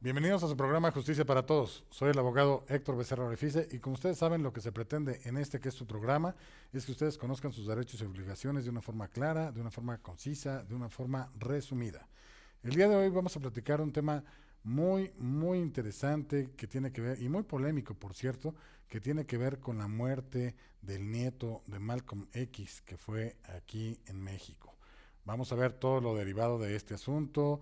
Bienvenidos a su programa Justicia para Todos. Soy el abogado Héctor Becerra Orefice y como ustedes saben lo que se pretende en este que es su programa es que ustedes conozcan sus derechos y obligaciones de una forma clara, de una forma concisa, de una forma resumida. El día de hoy vamos a platicar un tema muy interesante que tiene que ver, y muy polémico por cierto, que tiene que ver con la muerte del nieto de Malcolm X que fue aquí en México. Vamos a ver todo lo derivado de este asunto,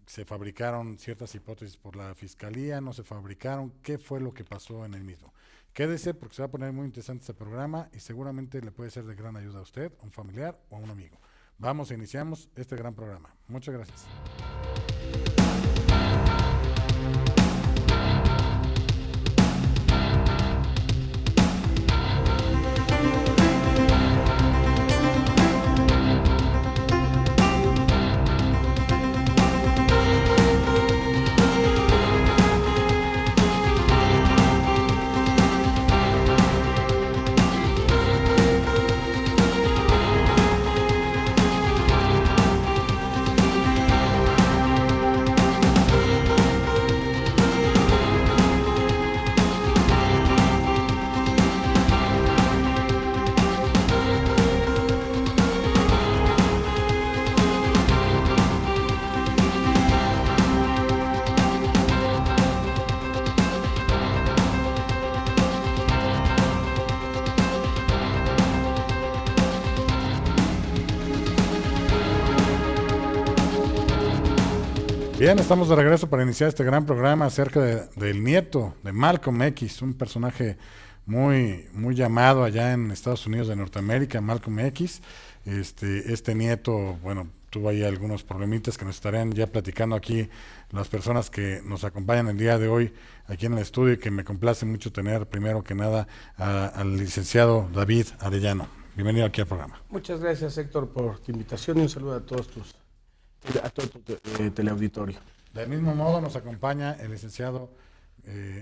se fabricaron ciertas hipótesis por la fiscalía, no se fabricaron, qué fue lo que pasó en el mismo. Quédese porque se va a poner muy interesante este programa y seguramente le puede ser de gran ayuda a usted, a un familiar o a un amigo. Vamos, iniciamos este gran programa. Muchas gracias. Bien, estamos de regreso para iniciar este gran programa acerca del nieto de Malcolm X, un personaje muy llamado allá en Estados Unidos de Norteamérica, Malcolm X. Este nieto, bueno, tuvo ahí algunos problemitas que nos estarían ya platicando aquí las personas que nos acompañan el día de hoy aquí en el estudio y que me complace mucho tener primero que nada al licenciado David Arellano. Bienvenido aquí al programa. Muchas gracias, Héctor, por tu invitación y un saludo a todo tu teleauditorio. Del mismo modo nos acompaña el licenciado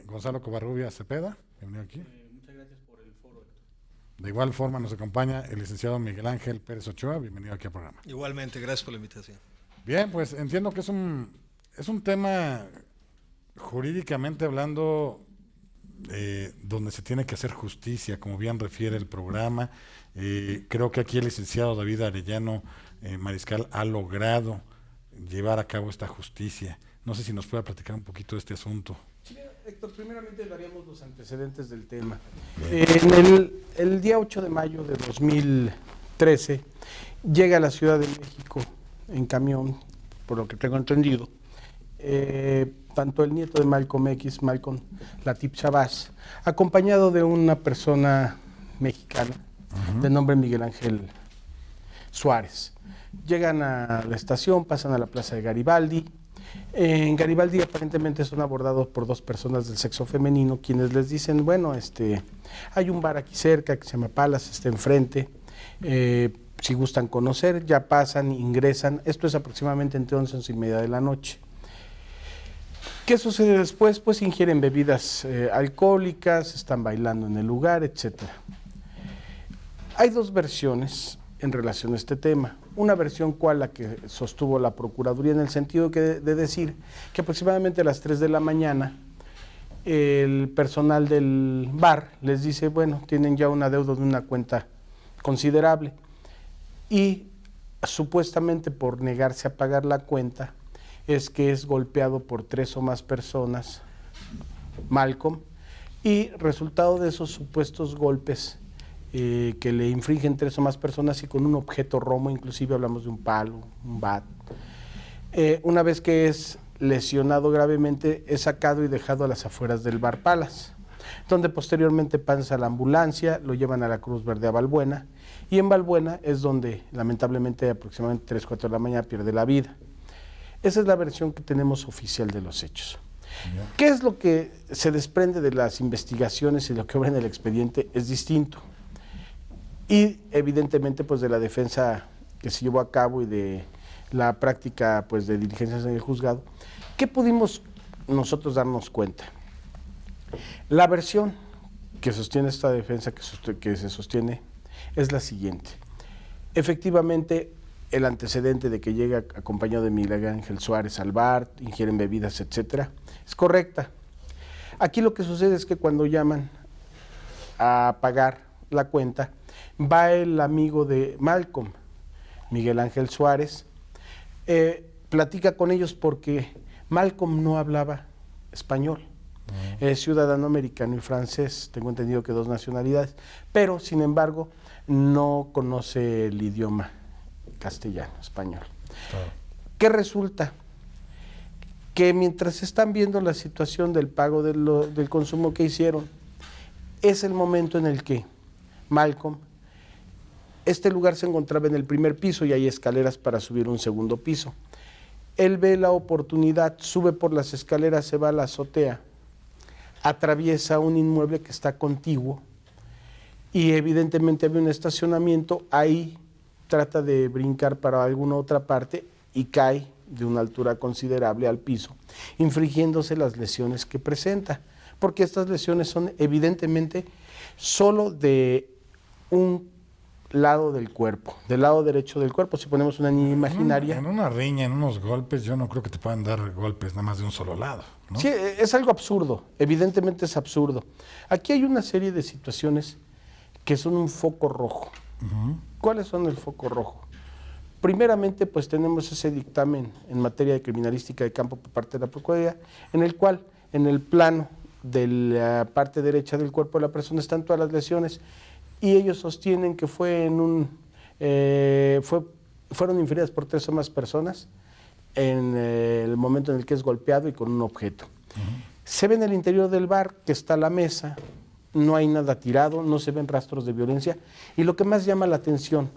Gonzalo Covarrubias Cepeda. Bienvenido aquí. Muchas gracias por el foro, Héctor. De igual forma nos acompaña el licenciado Miguel Ángel Pérez Ochoa. Bienvenido aquí al programa. Igualmente, gracias por la invitación. Bien, pues entiendo que es un tema jurídicamente hablando donde se tiene que hacer justicia, como bien refiere el programa. Creo que aquí el licenciado David Arellano Mariscal ha logrado llevar a cabo esta justicia. No sé si nos pueda platicar un poquito de este asunto. Sí, Héctor, primeramente daríamos los antecedentes del tema. En el día 8 de mayo de 2013 llega a la Ciudad de México en camión, por lo que tengo entendido, tanto el nieto de Malcolm X, Malcolm Latif Shabazz, acompañado de una persona mexicana de nombre Miguel Ángel Suárez. Llegan a la estación, pasan a la plaza de Garibaldi. En Garibaldi aparentemente son abordados por dos personas del sexo femenino, quienes les dicen, bueno, hay un bar aquí cerca que se llama Palace, está enfrente, si gustan conocer, ya pasan, ingresan. Esto es aproximadamente entre 11 y 11:30 de la noche. ¿Qué sucede después? Pues ingieren bebidas alcohólicas, están bailando en el lugar, etcétera. Hay dos versiones en relación a este tema. Una versión cual la que sostuvo la Procuraduría en el sentido de decir que aproximadamente a las 3 de la mañana el personal del bar les dice, bueno, tienen ya un adeudo de una cuenta considerable y supuestamente por negarse a pagar la cuenta es que es golpeado por 3 o más personas, Malcolm, y resultado de esos supuestos golpes que le infringen 3 o más personas y con un objeto romo, inclusive hablamos de un palo, un bat. Una vez que es lesionado gravemente, es sacado y dejado a las afueras del bar Palace, donde posteriormente pasa la ambulancia, lo llevan a la Cruz Verde a Balbuena, y en Balbuena es donde lamentablemente aproximadamente 3, 4 de la mañana pierde la vida. Esa es la versión que tenemos oficial de los hechos. ¿Qué es lo que se desprende de las investigaciones y lo que obra en el expediente? Es distinto. Y evidentemente pues de la defensa que se llevó a cabo y de la práctica pues de diligencias en el juzgado, ¿qué pudimos nosotros darnos cuenta? La versión que sostiene esta defensa, que se sostiene, es la siguiente. Efectivamente, el antecedente de que llega acompañado de Miguel Ángel Suárez al bar, ingieren bebidas, etcétera, es correcta. Aquí lo que sucede es que cuando llaman a pagar la cuenta, va el amigo de Malcolm, Miguel Ángel Suárez, platica con ellos porque Malcolm no hablaba español. Es ciudadano americano y francés, tengo entendido que 2 nacionalidades, pero sin embargo no conoce el idioma castellano, español. ¿Qué resulta? Que mientras están viendo la situación del pago del consumo que hicieron, es el momento en el que Malcolm, este lugar se encontraba en el primer piso y hay escaleras para subir un segundo piso. Él ve la oportunidad, sube por las escaleras, se va a la azotea, atraviesa un inmueble que está contiguo y evidentemente había un estacionamiento, ahí trata de brincar para alguna otra parte y cae de una altura considerable al piso, infligiéndose las lesiones que presenta, porque estas lesiones son evidentemente solo de un lado del cuerpo, del lado derecho del cuerpo. Si ponemos una niña imaginaria. En una riña, en unos golpes, yo no creo que te puedan dar golpes nada más de un solo lado, ¿no? Sí, es algo absurdo, evidentemente es absurdo. Aquí hay una serie de situaciones que son un foco rojo. ¿Cuáles son el foco rojo? Primeramente, pues tenemos ese dictamen en materia de criminalística de campo por parte de la Procuraduría, en el cual, en el plano de la parte derecha del cuerpo de la persona están todas las lesiones, y ellos sostienen que fueron inferidas por 3 o más personas en el momento en el que es golpeado y con un objeto. Se ve en el interior del bar que está la mesa, no hay nada tirado, no se ven rastros de violencia, y lo que más llama la atención,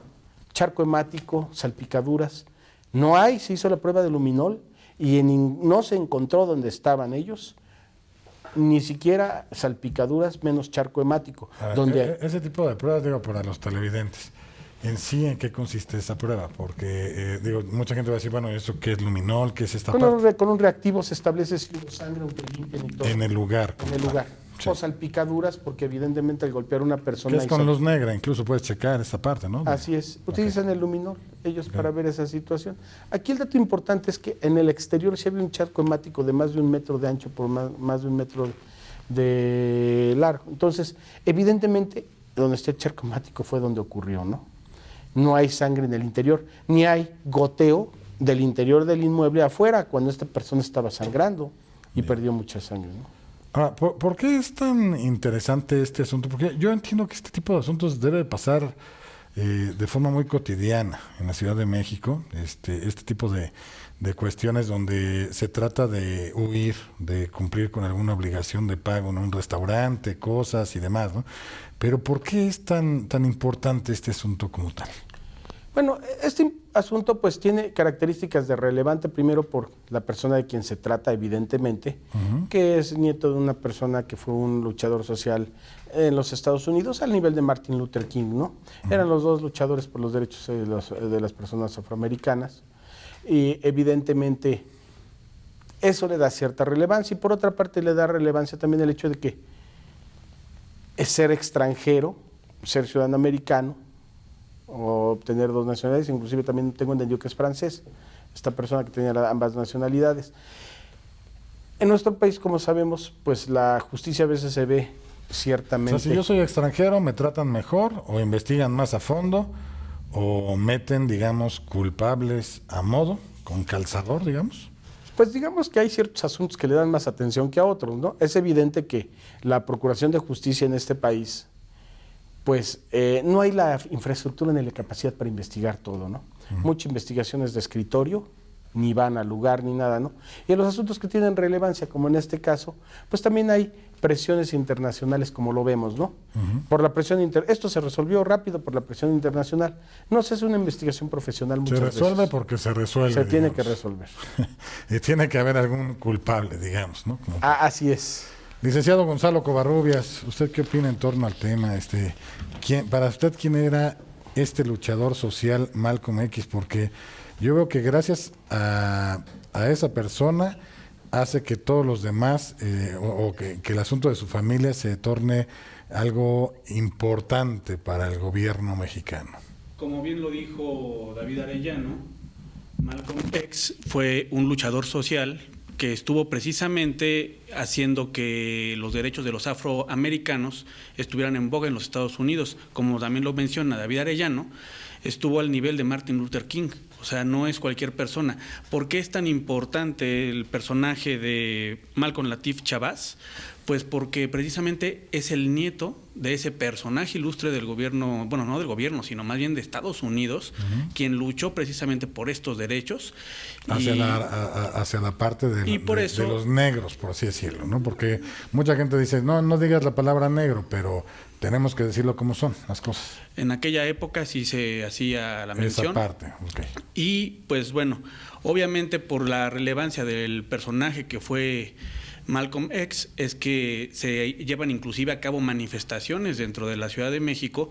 charco hemático, salpicaduras, no hay, se hizo la prueba de luminol y no se encontró donde estaban ellos, ni siquiera salpicaduras, menos charco hemático. Donde ese tipo de pruebas, digo, para los televidentes, en sí, ¿en qué consiste esa prueba? Porque, digo, mucha gente va a decir, bueno, ¿eso qué es luminol? ¿Qué es esta parte? Con un reactivo se establece si hubo sangre, aunque limpien y todo. En el lugar. En el lugar. Sí. O salpicaduras, porque evidentemente al golpear a una persona... Que es con luz negra, incluso puedes checar esta parte, ¿no? Así es. Utilizan el luminol ellos para ver esa situación. Aquí el dato importante es que en el exterior sí había un charco hemático de más de 1 metro de ancho por más de 1 metro de largo. Entonces, evidentemente, donde está el charco hemático fue donde ocurrió, ¿no? No hay sangre en el interior, ni hay goteo del interior del inmueble afuera, cuando esta persona estaba sangrando y perdió mucha sangre, ¿no? Ahora, ¿por qué es tan interesante este asunto? Porque yo entiendo que este tipo de asuntos debe pasar de forma muy cotidiana en la Ciudad de México, este tipo de cuestiones donde se trata de huir, de cumplir con alguna obligación de pago en un restaurante, cosas y demás, ¿no? Pero ¿por qué es tan importante este asunto como tal? Bueno, este asunto pues tiene características de relevante, primero por la persona de quien se trata, evidentemente, que es nieto de una persona que fue un luchador social en los Estados Unidos al nivel de Martin Luther King, ¿no? Eran los 2 luchadores por los derechos de las personas afroamericanas y evidentemente eso le da cierta relevancia, y por otra parte le da relevancia también el hecho de que es ser extranjero, ser ciudadano americano, o obtener 2 nacionalidades, inclusive también tengo entendido que es francés, esta persona que tenía ambas nacionalidades. En nuestro país, como sabemos, pues la justicia a veces se ve ciertamente... O sea, si yo soy extranjero, ¿me tratan mejor o investigan más a fondo o meten, digamos, culpables a modo, con calzador, digamos? Pues digamos que hay ciertos asuntos que le dan más atención que a otros, ¿no? Es evidente que la Procuración de Justicia en este país pues no hay la infraestructura ni la capacidad para investigar todo, ¿no? Mucha investigación es de escritorio, ni van al lugar ni nada, ¿no? Y en los asuntos que tienen relevancia, como en este caso, pues también hay presiones internacionales, como lo vemos, ¿no? Por la presión esto se resolvió rápido por la presión internacional. No se hace una investigación profesional muchas veces. Se resuelve porque se resuelve. Se tiene que resolver. Y tiene que haber algún culpable, digamos, ¿no? Así es. Licenciado Gonzalo Covarrubias, ¿usted qué opina en torno al tema? Para usted, ¿quién era este luchador social Malcolm X? Porque yo veo que gracias a esa persona hace que todos los demás, que el asunto de su familia se torne algo importante para el gobierno mexicano. Como bien lo dijo David Arellano, Malcolm X fue un luchador social que estuvo precisamente haciendo que los derechos de los afroamericanos estuvieran en boga en los Estados Unidos. Como también lo menciona David Arellano, estuvo al nivel de Martin Luther King, o sea, no es cualquier persona. ¿Por qué es tan importante el personaje de Malcolm Latif Shabazz? Pues porque precisamente es el nieto de ese personaje ilustre del gobierno, bueno, no del gobierno, sino más bien de Estados Unidos, quien luchó precisamente por estos derechos. Hacia la parte de los negros, por así decirlo, ¿no? Porque mucha gente dice, no digas la palabra negro, pero tenemos que decirlo como son las cosas. En aquella época sí se hacía la mención. Esa parte, ok. Y pues bueno, obviamente por la relevancia del personaje que fue Malcolm X, es que se llevan inclusive a cabo manifestaciones dentro de la Ciudad de México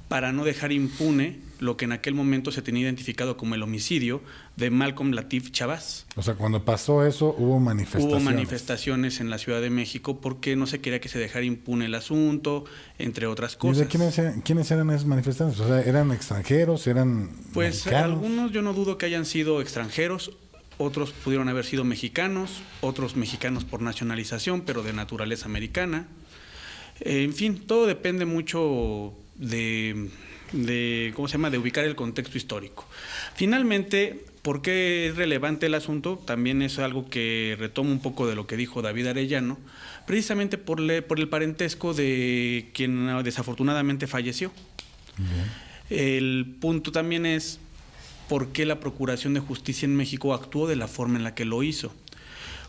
para no dejar impune lo que en aquel momento se tenía identificado como el homicidio de Malcolm Latif Shabazz. O sea, cuando pasó eso, hubo manifestaciones. Hubo manifestaciones en la Ciudad de México porque no se quería que se dejara impune el asunto, entre otras cosas. ¿Y de quiénes eran esos manifestantes? O sea, ¿eran extranjeros? ¿Eran pues mexicanos? Algunos yo no dudo que hayan sido extranjeros, otros pudieron haber sido mexicanos, otros mexicanos por nacionalización, pero de naturaleza americana. En fin, todo depende mucho de ubicar el contexto histórico. Finalmente, ¿por qué es relevante el asunto? También es algo que retoma un poco de lo que dijo David Arellano, precisamente por el parentesco de quien desafortunadamente falleció. El punto también es por qué la Procuración de Justicia en México actuó de la forma en la que lo hizo.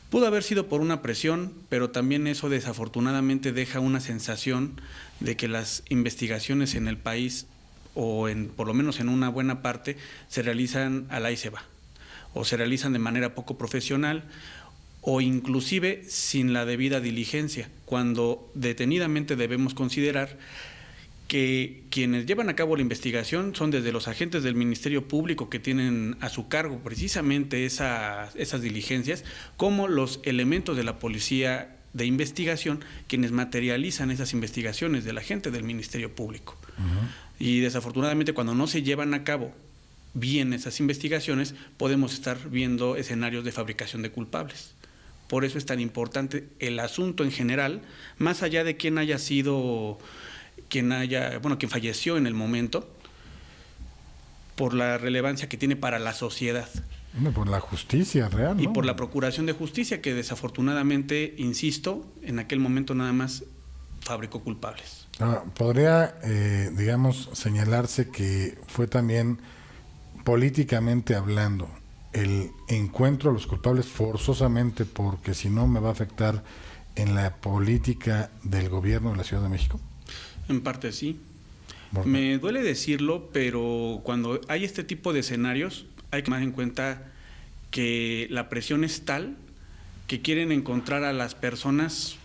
Pudo haber sido por una presión, pero también eso desafortunadamente deja una sensación de que las investigaciones en el país, por lo menos en una buena parte, se realizan al ahí se va, o se realizan de manera poco profesional, o inclusive sin la debida diligencia, cuando detenidamente debemos considerar que quienes llevan a cabo la investigación son desde los agentes del Ministerio Público que tienen a su cargo precisamente esas diligencias, como los elementos de la Policía de Investigación, quienes materializan esas investigaciones del agente del Ministerio Público. Y desafortunadamente cuando no se llevan a cabo bien esas investigaciones, podemos estar viendo escenarios de fabricación de culpables. Por eso es tan importante el asunto en general, más allá de quién haya sido... quien falleció en el momento, por la relevancia que tiene para la sociedad. Por la justicia real, ¿no? Y por la Procuración de Justicia, que desafortunadamente, insisto, en aquel momento nada más fabricó culpables. Podría, señalarse que fue también, políticamente hablando, el encuentro a los culpables forzosamente, porque si no me va a afectar en la política del gobierno de la Ciudad de México. En parte sí. Me duele decirlo, pero cuando hay este tipo de escenarios hay que tomar en cuenta que la presión es tal que quieren encontrar a las personas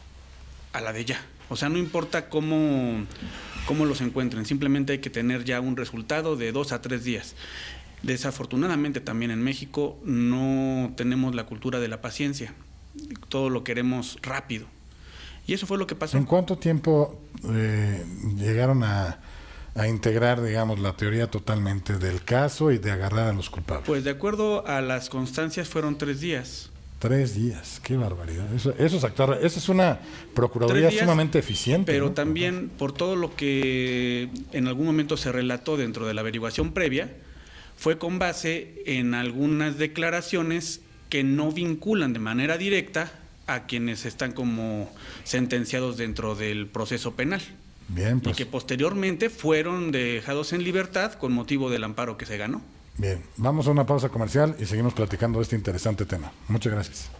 a la de ya. O sea, no importa cómo los encuentren, simplemente hay que tener ya un resultado de 2 a 3 días. Desafortunadamente también en México no tenemos la cultura de la paciencia, todo lo queremos rápido. Y eso fue lo que pasó. ¿En cuánto tiempo llegaron a integrar, la teoría totalmente del caso y de agarrar a los culpables? Pues de acuerdo a las constancias fueron 3 días. 3 días, qué barbaridad. Eso es actuar. Esa es una procuraduría sumamente eficiente. Pero ¿no? también por todo lo que en algún momento se relató dentro de la averiguación previa, fue con base en algunas declaraciones que no vinculan de manera directa a quienes están como sentenciados dentro del proceso penal. Bien, pues. Y que posteriormente fueron dejados en libertad con motivo del amparo que se ganó. Bien, vamos a una pausa comercial y seguimos platicando de este interesante tema. Muchas gracias.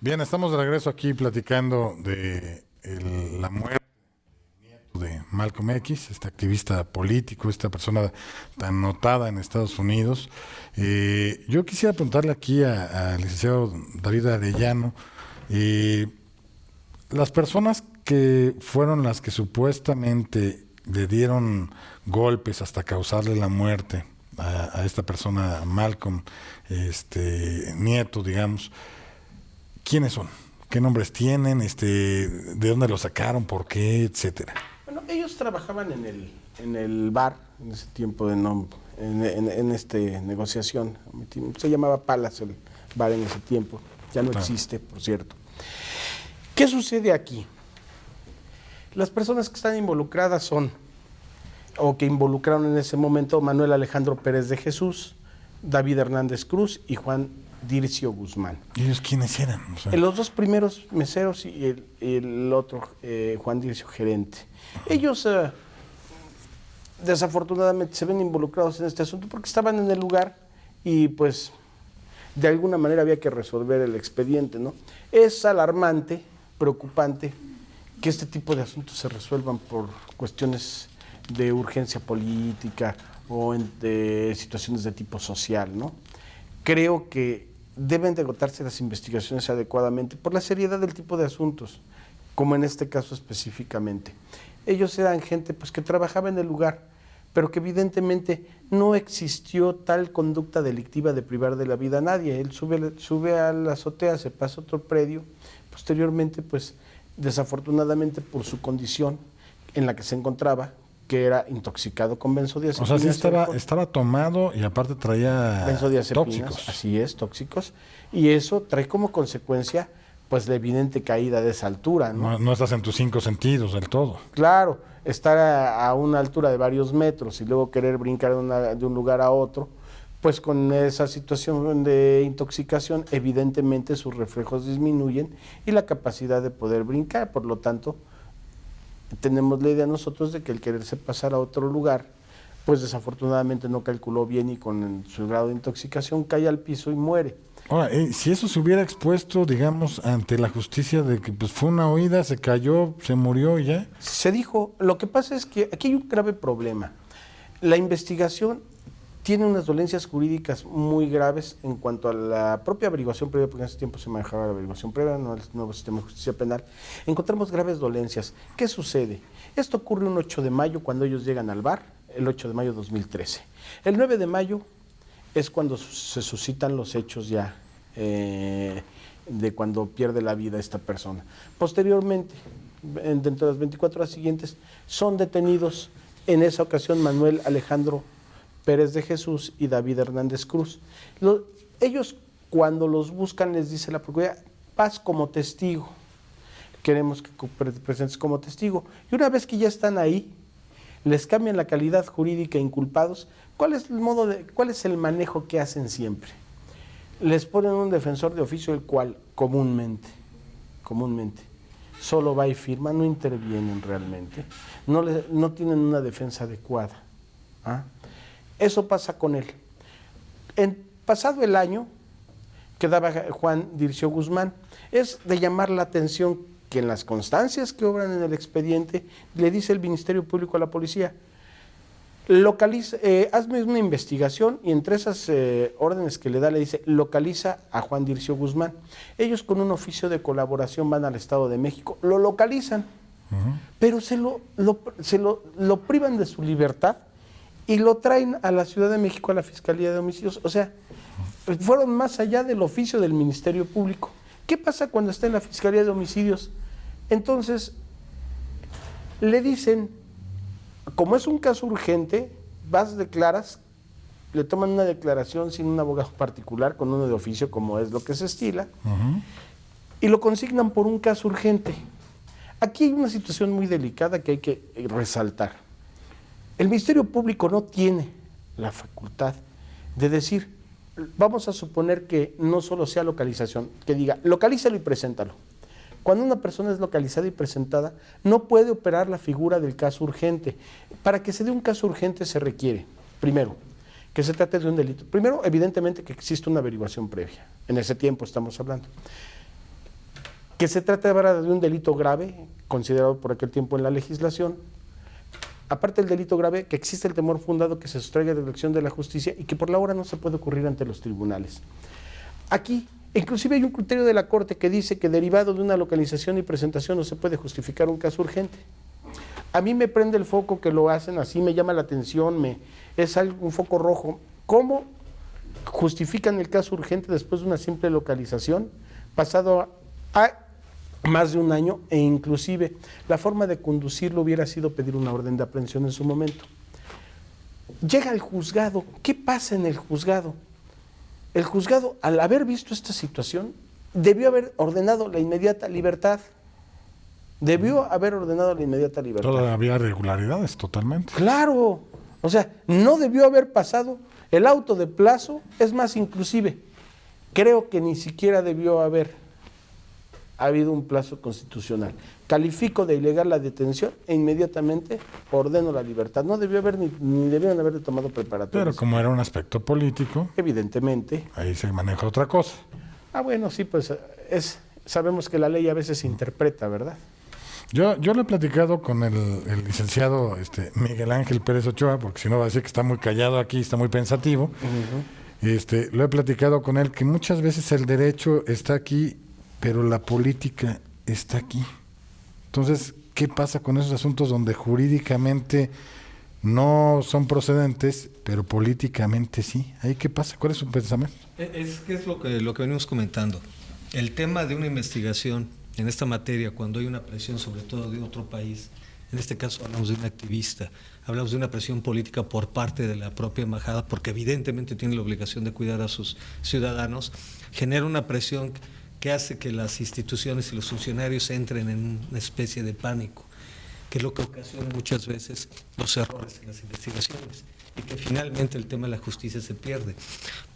Bien, estamos de regreso aquí platicando de la muerte de Malcolm X, este activista político, esta persona tan notada en Estados Unidos. Yo quisiera preguntarle aquí al licenciado David Arellano, las personas que fueron las que supuestamente le dieron golpes hasta causarle la muerte a esta persona, Malcolm, nieto, digamos, ¿quiénes son? ¿Qué nombres tienen? ¿De dónde lo sacaron? ¿Por qué? Etcétera. Bueno, ellos trabajaban en el bar en ese tiempo en esta negociación. Se llamaba Palace el bar en ese tiempo. Ya no existe, por cierto. ¿Qué sucede aquí? Las personas que están involucradas son, o que involucraron en ese momento, Manuel Alejandro Pérez de Jesús, David Hernández Cruz y Juan Dircio Guzmán. ¿Ellos quiénes eran? O sea, Los dos primeros meseros y el otro, Juan Dircio, gerente. Ellos desafortunadamente se ven involucrados en este asunto porque estaban en el lugar y pues de alguna manera había que resolver el expediente, ¿no? Es alarmante, preocupante que este tipo de asuntos se resuelvan por cuestiones de urgencia política o de situaciones de tipo social, ¿no? Creo que deben de agotarse las investigaciones adecuadamente por la seriedad del tipo de asuntos, como en este caso específicamente. Ellos eran gente pues que trabajaba en el lugar, pero que evidentemente no existió tal conducta delictiva de privar de la vida a nadie. Él sube a la azotea, se pasa a otro predio, posteriormente pues desafortunadamente por su condición en la que se encontraba, que era intoxicado con benzodiazepinas. o sea, sí estaba tomado y aparte traía benzodiazepinas, tóxicos. así es, tóxicos, y eso trae como consecuencia pues la evidente caída de esa altura, ¿no? No estás en tus 5 sentidos del todo. Claro, estar a una altura de varios metros y luego querer brincar de un lugar a otro, pues con esa situación de intoxicación, evidentemente sus reflejos disminuyen y la capacidad de poder brincar. Por lo tanto, tenemos la idea nosotros de que el quererse pasar a otro lugar, pues desafortunadamente no calculó bien y con su grado de intoxicación cae al piso y muere. Ahora, si eso se hubiera expuesto, digamos, ante la justicia de que pues fue una oída, se cayó, se murió y ya. Se dijo, lo que pasa es que aquí hay un grave problema. La investigación tiene unas dolencias jurídicas muy graves en cuanto a la propia averiguación previa, porque en ese tiempo se manejaba la averiguación previa, no el nuevo sistema de justicia penal. Encontramos graves dolencias. ¿Qué sucede? Esto ocurre un 8 de mayo cuando ellos llegan al bar, el 8 de mayo de 2013. El 9 de mayo es cuando se suscitan los hechos ya de cuando pierde la vida esta persona. Posteriormente, dentro de las 24 horas siguientes, son detenidos en esa ocasión Manuel Alejandro Pérez de Jesús y David Hernández Cruz. Ellos cuando los buscan les dice la Procuraduría, vas como testigo, queremos que presentes como testigo. Y una vez que ya están ahí, les cambian la calidad jurídica inculpados. ¿Cuál es el manejo que hacen siempre? Les ponen un defensor de oficio, el cual comúnmente, solo va y firma, no intervienen realmente, no tienen una defensa adecuada. ¿Ah? Eso pasa con él. Pasado el año, quedaba Juan Dircio Guzmán. Es de llamar la atención que en las constancias que obran en el expediente, le dice el Ministerio Público a la policía, hazme una investigación, y entre esas órdenes que le da le dice, localiza a Juan Dircio Guzmán. Ellos con un oficio de colaboración van al Estado de México, lo localizan, pero se lo privan de su libertad y lo traen a la Ciudad de México a la Fiscalía de Homicidios. O sea, fueron más allá del oficio del Ministerio Público. ¿Qué pasa cuando está en la Fiscalía de Homicidios? Entonces, le dicen, como es un caso urgente, vas, declaras, le toman una declaración sin un abogado particular, con uno de oficio, como es lo que se estila, y lo consignan por un caso urgente. Aquí hay una situación muy delicada que hay que resaltar. El Ministerio Público no tiene la facultad de decir, vamos a suponer que no solo sea localización, que diga, localízalo y preséntalo. Cuando una persona es localizada y presentada, no puede operar la figura del caso urgente. Para que se dé un caso urgente se requiere, primero, que se trate de un delito. Primero, evidentemente, que existe una averiguación previa. En ese tiempo estamos hablando. Que se trate ahora de un delito grave, considerado por aquel tiempo en la legislación. Aparte del delito grave, que existe el temor fundado que se sustraiga de la acción de la justicia y que por la hora no se puede ocurrir ante los tribunales. Aquí Inclusive hay un criterio de la Corte que dice que derivado de una localización y presentación no se puede justificar un caso urgente. A mí me prende el foco que lo hacen así, me llama la atención, es un foco rojo. ¿Cómo justifican el caso urgente después de una simple localización, pasado a más de un año, e inclusive la forma de conducirlo hubiera sido pedir una orden de aprehensión en su momento? Llega el juzgado. ¿Qué pasa en el juzgado? El juzgado, al haber visto esta situación, debió haber ordenado la inmediata libertad. Todavía había irregularidades, totalmente. Claro, o sea, no debió haber pasado el auto de plazo, es más, inclusive, creo que ni siquiera debió haber habido un plazo constitucional. Califico de ilegal la detención e inmediatamente ordeno la libertad. No debió haber ni debieron haber tomado preparatorias. Pero como era un aspecto político, evidentemente. Ahí se maneja otra cosa. Bueno, sí, pues sabemos que la ley a veces se interpreta, ¿verdad? Yo lo he platicado con el licenciado Miguel Ángel Pérez Ochoa, porque si no va a decir que está muy callado aquí, está muy pensativo. Lo he platicado con él, que muchas veces el derecho está aquí, pero la política está aquí. Entonces, ¿qué pasa con esos asuntos donde jurídicamente no son procedentes, pero políticamente sí? ¿Ahí qué pasa? ¿Cuál es su pensamiento? Es lo que venimos comentando. El tema de una investigación en esta materia, cuando hay una presión sobre todo de otro país, en este caso hablamos de un activista, hablamos de una presión política por parte de la propia embajada, porque evidentemente tiene la obligación de cuidar a sus ciudadanos, genera una presión que hace que las instituciones y los funcionarios entren en una especie de pánico, que es lo que ocasiona muchas veces los errores en las investigaciones, y que finalmente el tema de la justicia se pierde,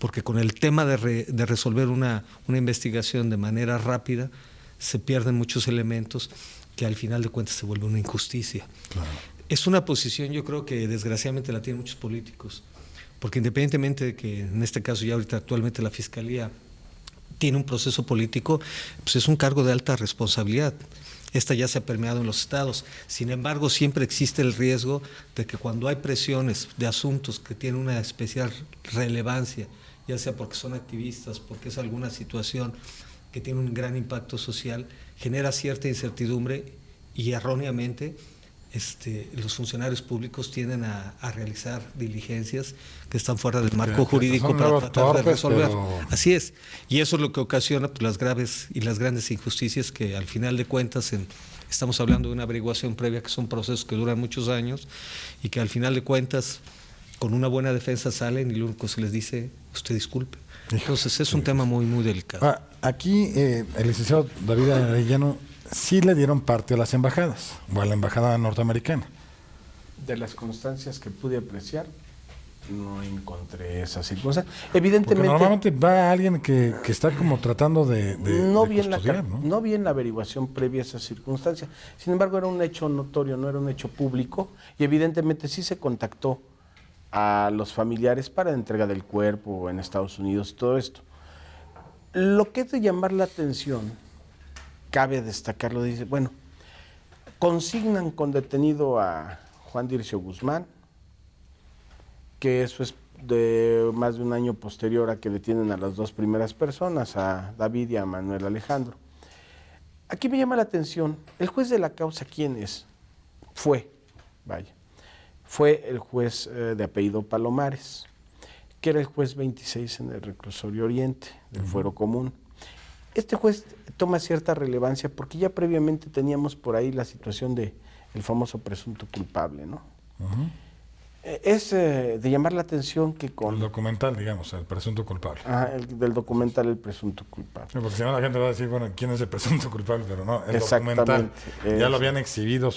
porque con el tema de resolver una investigación de manera rápida, se pierden muchos elementos que al final de cuentas se vuelve una injusticia. Claro. Es una posición, yo creo que desgraciadamente la tienen muchos políticos, porque independientemente de que en este caso ya ahorita actualmente la Fiscalía tiene un proceso político, pues es un cargo de alta responsabilidad. Esta ya se ha permeado en los estados. Sin embargo, siempre existe el riesgo de que cuando hay presiones de asuntos que tienen una especial relevancia, ya sea porque son activistas, porque es alguna situación que tiene un gran impacto social, genera cierta incertidumbre y erróneamente los funcionarios públicos tienden a realizar diligencias que están fuera del marco jurídico para tratar de resolver. Así es, y eso es lo que ocasiona pues, las graves y las grandes injusticias que al final de cuentas estamos hablando de una averiguación previa que son procesos que duran muchos años y que al final de cuentas con una buena defensa salen y lo único que se les dice, usted disculpe. Entonces es un tema muy, muy delicado. Aquí el licenciado David Arellano sí le dieron parte a las embajadas, o a la embajada norteamericana. De las constancias que pude apreciar, no encontré esa circunstancia. Evidentemente. Porque normalmente va alguien que está como tratando de custodiar, ¿no? No vi en la averiguación previa esa circunstancia. Sin embargo, era un hecho notorio, no era un hecho público, y evidentemente sí se contactó a los familiares para entrega del cuerpo en Estados Unidos, todo esto. Lo que es de llamar la atención, cabe destacarlo, dice, bueno, consignan con detenido a Juan Dircio Guzmán, que eso es de más de un año posterior a que detienen a las dos primeras personas, a David y a Manuel Alejandro. Aquí me llama la atención, el juez de la causa, ¿quién es? Fue el juez de apellido Palomares, que era el juez 26 en el Reclusorio Oriente, del Fuero Común. Este juez toma cierta relevancia porque ya previamente teníamos por ahí la situación de el famoso presunto culpable, ¿no? Es de llamar la atención que con... El documental, digamos, el presunto culpable. Del documental El presunto culpable. Sí, porque si no la gente va a decir, bueno, ¿quién es el presunto culpable? Pero no, el documental ya lo habían exhibido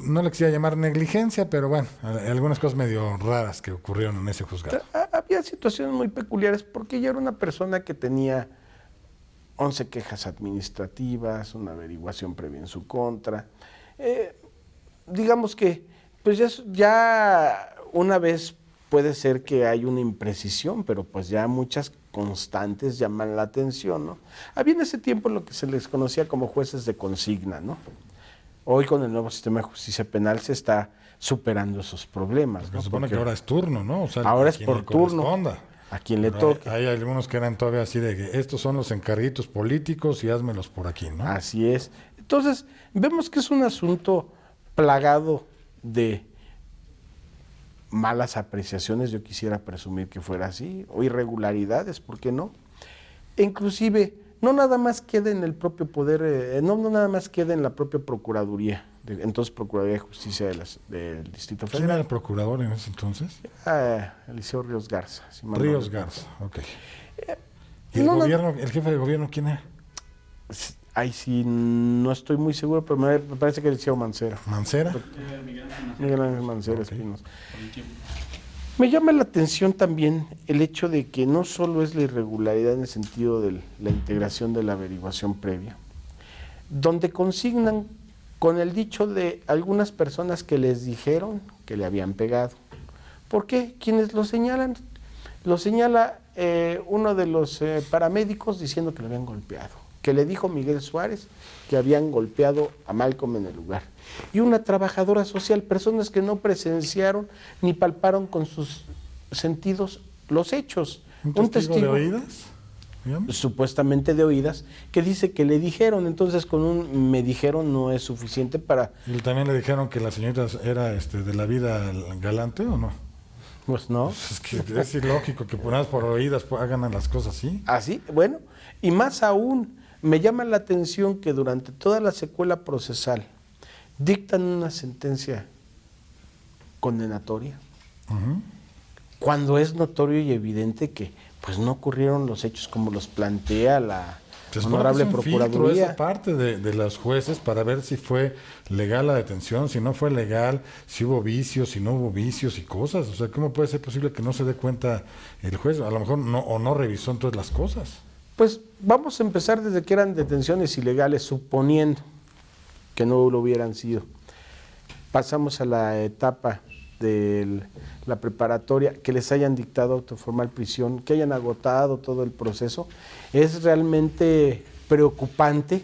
no le quisiera llamar negligencia, pero bueno, algunas cosas medio raras que ocurrieron en ese juzgado. Había situaciones muy peculiares porque ella era una persona que tenía 11 quejas administrativas, una averiguación previa en su contra. Digamos que pues ya una vez puede ser que hay una imprecisión, pero pues ya muchas constantes llaman la atención, ¿no? Había en ese tiempo lo que se les conocía como jueces de consigna, ¿no? Hoy con el nuevo sistema de justicia penal se está superando esos problemas, ¿no? Se supone que ahora es turno, ¿no? O sea, ahora es por turno. a quien le Pero toque. hay algunos que eran todavía así de que estos son los encarguitos políticos y házmelos por aquí, ¿no? Así es. Entonces, vemos que es un asunto plagado de malas apreciaciones, yo quisiera presumir que fuera así, o irregularidades, ¿por qué no? E inclusive, no nada más queda en el propio poder, no nada más queda en la propia Procuraduría, entonces Procuraduría de Justicia del Distrito ¿Quién era Federal. el procurador en ese entonces? Eliseo Ríos Garza. si mal no Ríos recuerdo. Garza, ok. ¿Y el no, no. gobierno, el jefe de gobierno quién era? Ahí sí, no estoy muy seguro, pero me parece que Eliseo Mancera. ¿Mancera? Miguel Ángel Mancera Ok. Espinosa. Me llama la atención también el hecho de que no solo es la irregularidad en el sentido de la integración de la averiguación previa, donde consignan con el dicho de algunas personas que les dijeron que le habían pegado. ¿Por qué? ¿Quiénes lo señalan? Lo señala uno de los paramédicos diciendo que lo habían golpeado, que le dijo Miguel Suárez que habían golpeado a Malcolm en el lugar. Y una trabajadora social, personas que no presenciaron ni palparon con sus sentidos los hechos. ¿Un testigo de oídas? Digamos. Supuestamente de oídas, que dice que le dijeron, entonces con un me dijeron no es suficiente para... ¿Y también le dijeron que la señorita era de la vida galante o no? Pues no. Es que es ilógico que por oídas hagan las cosas así. Así, bueno, y más aún, me llama la atención que durante toda la secuela procesal dictan una sentencia condenatoria, Ujú. cuando es notorio y evidente que pues no ocurrieron los hechos como los plantea la Se supone honorable que es un filtro Procuraduría. esa parte de los jueces para ver si fue legal la detención, si no fue legal, si hubo vicios, si no hubo vicios y cosas. O sea, ¿cómo puede ser posible que no se dé cuenta el juez? A lo mejor no, o no revisó entonces las cosas. Pues vamos a empezar desde que eran detenciones ilegales, suponiendo que no lo hubieran sido. Pasamos a la etapa de la preparatoria, que les hayan dictado autoformal prisión, que hayan agotado todo el proceso. Es realmente preocupante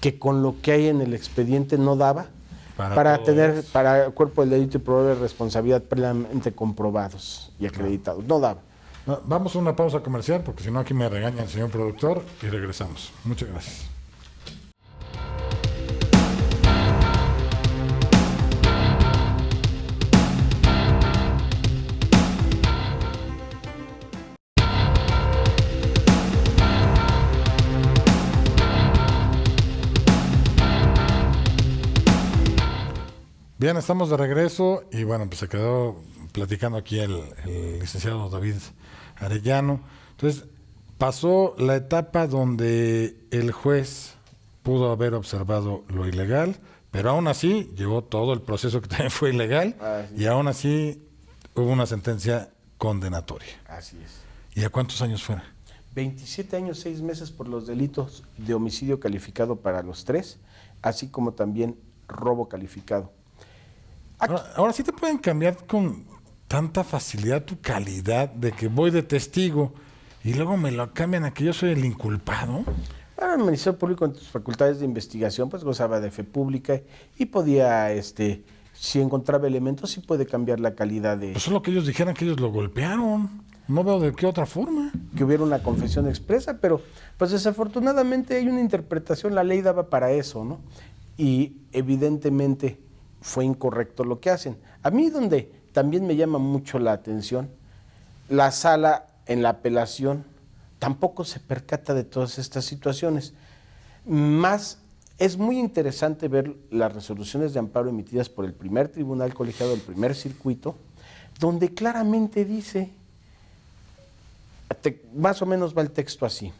que con lo que hay en el expediente no daba para todo tener eso. para el cuerpo del delito y probable responsabilidad plenamente comprobados y acreditados. No daba. No, vamos a una pausa comercial porque si no aquí me regaña el señor productor y regresamos. Muchas gracias. Bien, estamos de regreso y bueno, pues se quedó platicando aquí el licenciado David Arellano. Entonces, pasó la etapa donde el juez pudo haber observado lo ilegal, pero aún así llevó todo el proceso que también fue ilegal y aún así hubo una sentencia condenatoria. Así es. ¿Y a cuántos años fuera? 27 años, 6 meses por los delitos de homicidio calificado para los 3, así como también robo calificado. Ahora sí te pueden cambiar con tanta facilidad tu calidad de que voy de testigo y luego me lo cambian a que yo soy el inculpado. Bueno, el Ministerio Público en sus facultades de investigación pues gozaba de fe pública y podía, si encontraba elementos, sí puede cambiar la calidad de... Pues solo que ellos dijeran que ellos lo golpearon. No veo de qué otra forma. que hubiera una confesión expresa, pero pues desafortunadamente hay una interpretación, la ley daba para eso, ¿no? Y evidentemente fue incorrecto lo que hacen. A mí donde también me llama mucho la atención, la sala en la apelación tampoco se percata de todas estas situaciones. Más, es muy interesante ver las resoluciones de amparo emitidas por el primer tribunal colegiado del primer circuito, donde claramente dice, más o menos va el texto así,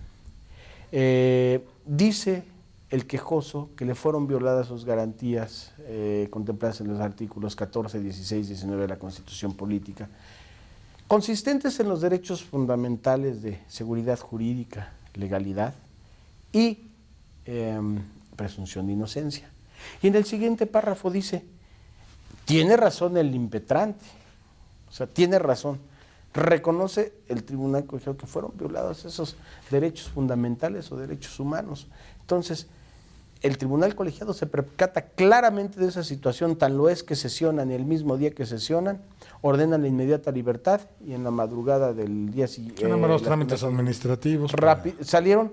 dice el quejoso que le fueron violadas sus garantías contempladas en los artículos 14, 16, 19 de la Constitución Política, consistentes en los derechos fundamentales de seguridad jurídica, legalidad y presunción de inocencia. Y en el siguiente párrafo dice, tiene razón el impetrante, o sea, tiene razón. Reconoce el tribunal colegiado que fueron violados esos derechos fundamentales o derechos humanos. Entonces, el tribunal colegiado se percata claramente de esa situación, tan lo es que sesionan, y el mismo día que sesionan, ordenan la inmediata libertad, y en la madrugada del día siguiente... Los trámites administrativos. Salieron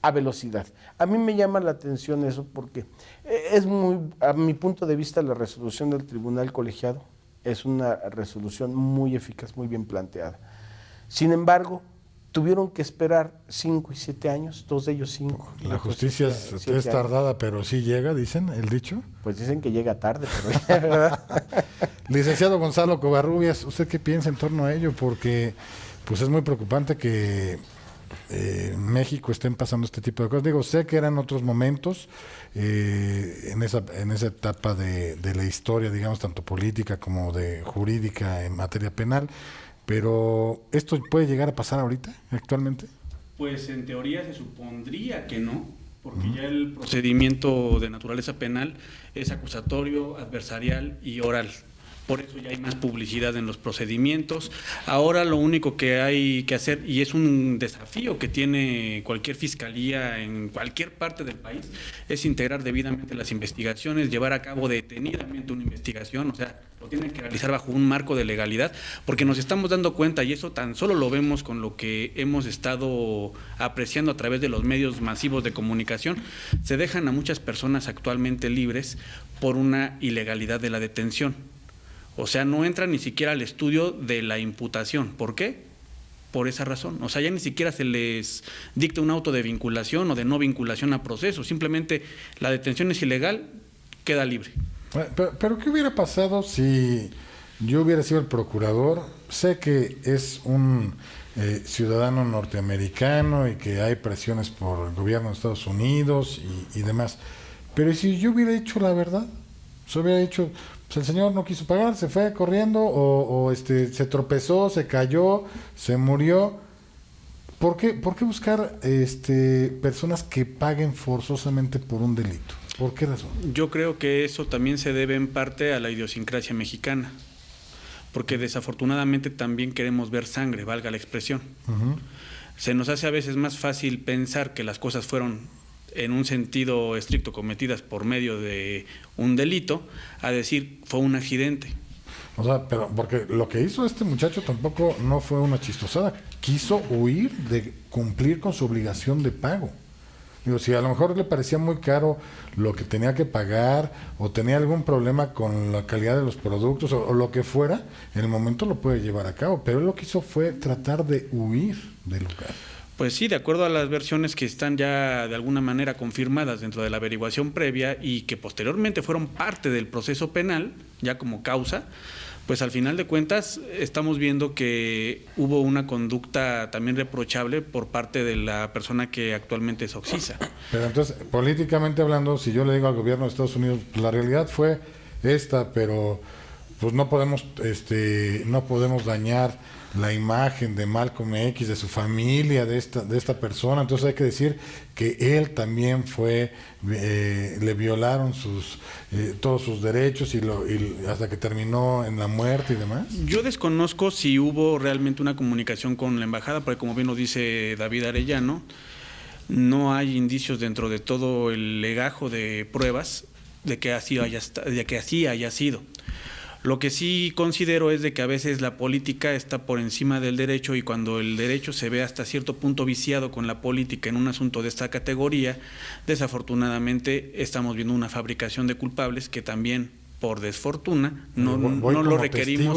a velocidad. A mí me llama la atención eso porque es muy, a mi punto de vista, la resolución del tribunal colegiado es una resolución muy eficaz, muy bien planteada. Sin embargo, tuvieron que esperar 5 y 7 años, 2 de ellos 5. La justicia es tardada, pero sí llega, dicen, el dicho. Pues dicen que llega tarde, pero ¿verdad? Licenciado Gonzalo Covarrubias, ¿usted qué piensa en torno a ello? Porque pues es muy preocupante que en México estén pasando este tipo de cosas. Digo, sé que eran otros momentos en esa etapa de la historia, digamos, tanto política como de jurídica en materia penal, pero ¿esto puede llegar a pasar ahorita, actualmente? Pues en teoría se supondría que no, porque ya el procedimiento de naturaleza penal es acusatorio, adversarial y oral. Por eso ya hay más publicidad en los procedimientos. Ahora lo único que hay que hacer, y es un desafío que tiene cualquier fiscalía en cualquier parte del país, es integrar debidamente las investigaciones, llevar a cabo detenidamente una investigación, o sea, lo tienen que realizar bajo un marco de legalidad, porque nos estamos dando cuenta, y eso tan solo lo vemos con lo que hemos estado apreciando a través de los medios masivos de comunicación, se dejan a muchas personas actualmente libres por una ilegalidad de la detención. O sea, no entran ni siquiera al estudio de la imputación. ¿Por qué? Por esa razón. O sea, ya ni siquiera se les dicta un auto de vinculación o de no vinculación a proceso. Simplemente la detención es ilegal, queda libre. Pero ¿qué hubiera pasado si yo hubiera sido el procurador? Sé que es un ciudadano norteamericano y que hay presiones por el gobierno de Estados Unidos y demás. Pero si yo hubiera hecho la verdad, se hubiera dicho... el señor no quiso pagar, se fue corriendo o se tropezó, se cayó, se murió. ¿Por qué buscar personas que paguen forzosamente por un delito? ¿Por qué razón? Yo creo que eso también se debe en parte a la idiosincrasia mexicana, porque desafortunadamente también queremos ver sangre, valga la expresión. Se nos hace a veces más fácil pensar que las cosas fueron en un sentido estricto cometidas por medio de un delito, a decir fue un accidente. O sea, pero porque lo que hizo este muchacho tampoco no fue una chistosada, quiso huir de cumplir con su obligación de pago. Digo, si a lo mejor le parecía muy caro lo que tenía que pagar o tenía algún problema con la calidad de los productos o lo que fuera, en el momento lo puede llevar a cabo, pero él lo que hizo fue tratar de huir del lugar. Pues sí, de acuerdo a las versiones que están ya de alguna manera confirmadas dentro de la averiguación previa y que posteriormente fueron parte del proceso penal, ya como causa, pues al final de cuentas estamos viendo que hubo una conducta también reprochable por parte de la persona que actualmente es Oxisa. Pero entonces, políticamente hablando, si yo le digo al gobierno de Estados Unidos, la realidad fue esta, pero pues no podemos dañar la imagen de Malcolm X, de su familia, de esta persona, entonces hay que decir que él también le violaron todos sus derechos y hasta que terminó en la muerte y demás. Yo desconozco si hubo realmente una comunicación con la embajada, porque como bien lo dice David Arellano, no hay indicios dentro de todo el legajo de pruebas de que así haya sido. Lo que sí considero es de que a veces la política está por encima del derecho y cuando el derecho se ve hasta cierto punto viciado con la política en un asunto de esta categoría, desafortunadamente estamos viendo una fabricación de culpables que también por desfortuna no lo requerimos,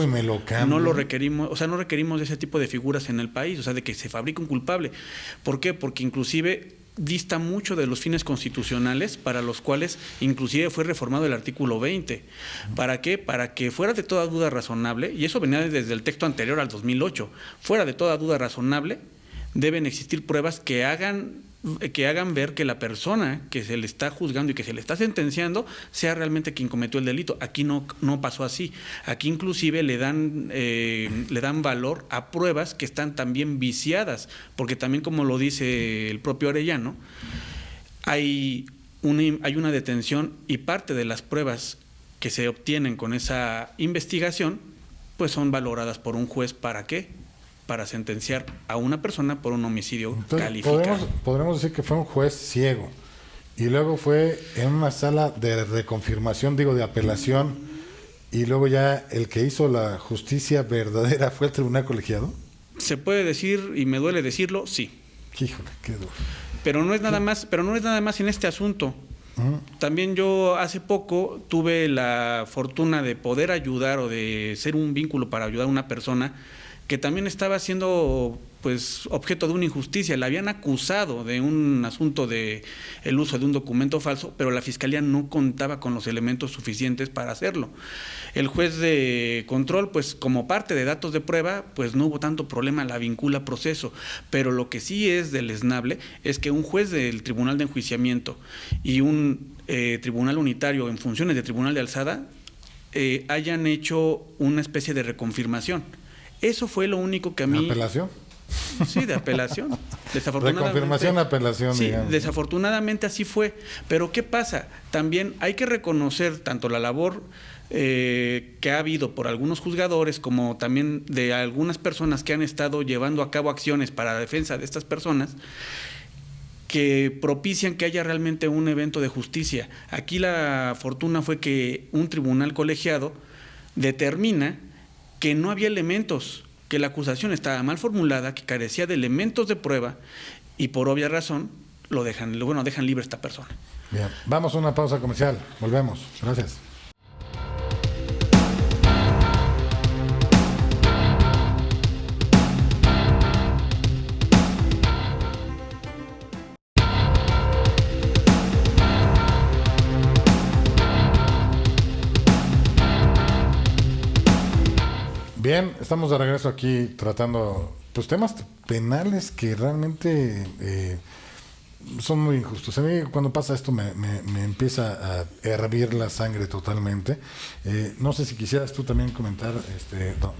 o sea, no requerimos de ese tipo de figuras en el país, o sea, de que se fabrique un culpable. ¿Por qué? Porque inclusive dista mucho de los fines constitucionales para los cuales inclusive fue reformado el artículo 20. ¿Para qué? Para que fuera de toda duda razonable, y eso venía desde el texto anterior al 2008, fuera de toda duda razonable, deben existir pruebas que hagan ver que la persona que se le está juzgando y que se le está sentenciando sea realmente quien cometió el delito. Aquí no pasó así. Aquí inclusive le dan valor a pruebas que están también viciadas, porque también como lo dice el propio Arellano, hay una detención y parte de las pruebas que se obtienen con esa investigación pues son valoradas por un juez. ¿Para qué? Para sentenciar a una persona por un homicidio calificado. Podremos decir que fue un juez ciego, Y luego fue en una sala de reconfirmación, digo, de apelación, y luego ya el que hizo la justicia verdadera fue el tribunal colegiado. Se puede decir, y me duele decirlo, sí. Híjole, qué duro. Pero no es nada más en este asunto. También yo hace poco tuve la fortuna de poder ayudar o de ser un vínculo para ayudar a una persona que también estaba siendo pues objeto de una injusticia. Le habían acusado de un asunto de el uso de un documento falso, pero la fiscalía no contaba con los elementos suficientes para hacerlo. El juez de control, pues como parte de datos de prueba, pues no hubo tanto problema, la vincula a proceso. Pero lo que sí es deleznable es que un juez del Tribunal de Enjuiciamiento y un tribunal unitario en funciones de tribunal de alzada hayan hecho una especie de reconfirmación. Eso fue lo único que a mí... ¿Apelación? Sí, de apelación. Desafortunadamente. Reconfirmación, apelación, sí, digamos. Desafortunadamente así fue. Pero ¿qué pasa? También hay que reconocer tanto la labor que ha habido por algunos juzgadores como también de algunas personas que han estado llevando a cabo acciones para la defensa de estas personas que propician que haya realmente un evento de justicia. Aquí la fortuna fue que un tribunal colegiado determina que no había elementos, que la acusación estaba mal formulada, que carecía de elementos de prueba y por obvia razón dejan libre a esta persona. Bien, vamos a una pausa comercial, volvemos. Gracias. Bien, estamos de regreso aquí tratando pues temas penales que realmente son muy injustos. A mí cuando pasa esto me empieza a hervir la sangre totalmente. No sé si quisieras tú también comentar,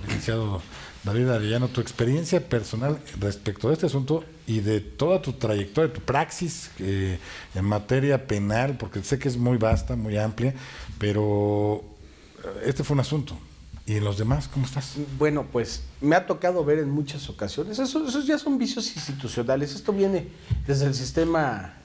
licenciado David Arellano, tu experiencia personal respecto a este asunto y de toda tu trayectoria, tu praxis en materia penal, porque sé que es muy vasta, muy amplia, pero este fue un asunto. ¿Y los demás, cómo estás? Bueno, pues me ha tocado ver en muchas ocasiones, esos ya son vicios institucionales, esto viene desde el sistema